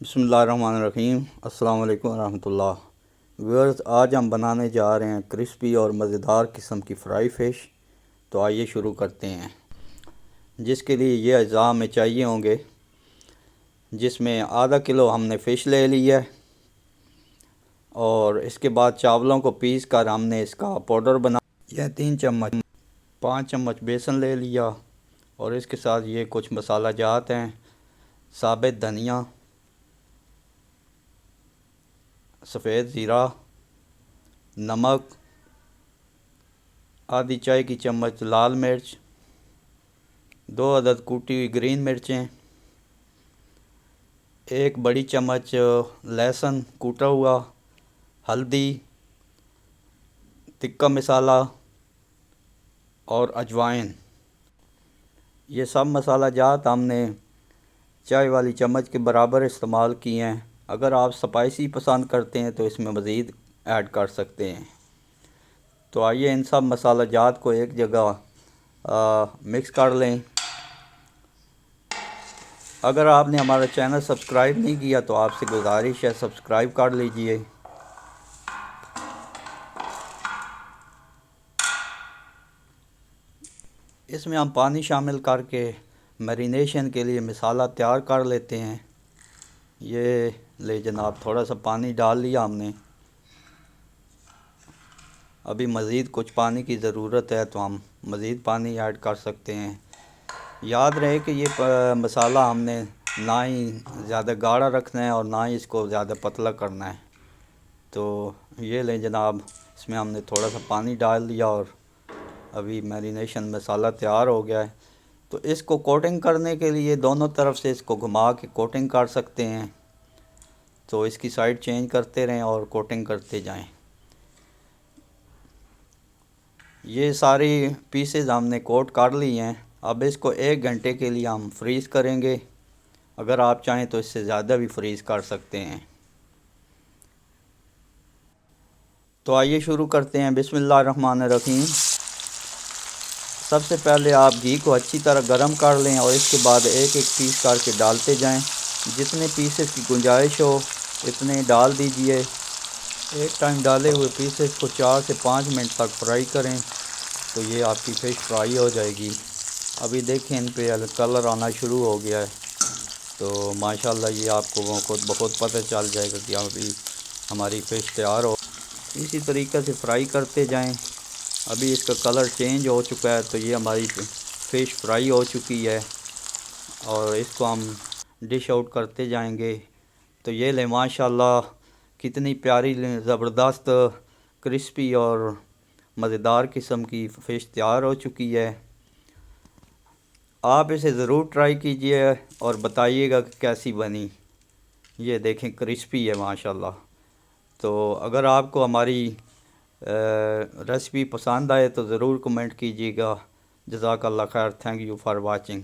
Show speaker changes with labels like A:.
A: बिस्मिल्लाहिर्रहमानिर्रहीम। अस्सलाम वालेकुम रहमतुल्लाह। व्यूअर्स, आज हम बनाने जा रहे हैं क्रिस्पी और मज़ेदार किस्म की फ्राई फ़िश। तो आइए शुरू करते हैं। जिसके लिए ये अज़ा हमें चाहिए होंगे, जिसमें आधा किलो हमने फ़िश ले ली है और इसके बाद चावलों को पीस कर हमने इसका पाउडर बना यह 3 चम्मच 5 चम्मच बेसन ले लिया और इसके साथ ये कुछ मसाला जात हैं। साबित धनिया, सफ़ेद ज़ीरा, नमक, आधी चाय की चम्मच लाल मिर्च, 2 अदद कूटी हुई ग्रीन मिर्चें, 1 बड़ी चम्मच लहसुन कूटा हुआ, हल्दी, तिक्का मसाला और अजवाइन। ये सब मसाला जात हमने चाय वाली चम्मच के बराबर इस्तेमाल किए हैं। अगर आप स्पाइसी पसंद करते हैं तो इसमें मज़ीद ऐड कर सकते हैं। तो आइए इन सब मसाला जात को एक जगह मिक्स कर लें। अगर आपने हमारा चैनल सब्सक्राइब नहीं किया तो आपसे गुजारिश है, सब्सक्राइब कर लीजिए। इसमें हम पानी शामिल करके मैरिनेशन के लिए मसाला तैयार कर लेते हैं। ये ले जनाब, थोड़ा सा पानी डाल लिया हमने। अभी मज़ीद कुछ पानी की ज़रूरत है तो हम मज़ीद पानी ऐड कर सकते हैं। याद रहे कि ये मसाला हमने ना ही ज़्यादा गाढ़ा रखना है और ना ही इसको ज़्यादा पतला करना है। तो ये लें जनाब, इसमें हमने थोड़ा सा पानी डाल दिया और अभी मैरिनेशन मसाला तैयार हो गया है। तो इसको कोटिंग करने के लिए दोनों तरफ से इसको घुमा के कोटिंग कर सकते हैं। तो इसकी साइड चेंज करते रहें और कोटिंग करते जाएं। ये सारी पीसेस हमने कोट कर ली हैं। अब इसको 1 घंटे के लिए हम फ्रीज़ करेंगे। अगर आप चाहें तो इससे ज़्यादा भी फ्रीज़ कर सकते हैं। तो आइए शुरू करते हैं। बिस्मिल्लाहिर्रहमानिर्रहीम। सबसे पहले आप घी को अच्छी तरह गर्म कर लें और इसके बाद एक एक पीस करके डालते जाएं। जितने पीसेस की गुंजाइश हो इतने डाल दीजिए। एक टाइम डाले हुए पीसेस को 4 से 5 मिनट तक फ्राई करें तो ये आपकी फ़िश फ्राई हो जाएगी। अभी देखें इन पे कलर आना शुरू हो गया है। तो माशाल्लाह ये आपको खुद ब खुद पता चल जाएगा कि अभी हमारी फ़िश तैयार हो। इसी तरीक़े से फ्राई करते जाएं। अभी इसका कलर चेंज हो चुका है तो ये हमारी फ़िश फ्राई हो चुकी है और इसको हम डिश आउट करते जाएंगे। तो ये ले माशाल्लाह कितनी प्यारी ज़बरदस्त क्रिस्पी और मज़ेदार किस्म की फ़िश तैयार हो चुकी है। आप इसे ज़रूर ट्राई कीजिए और बताइएगा कि कैसी बनी। ये देखें क्रिस्पी है माशाल्लाह। तो अगर आपको हमारी रेसिपी पसंद आए तो ज़रूर कमेंट कीजिएगा। जज़ाकल्लाह खैर। Thank you for watching.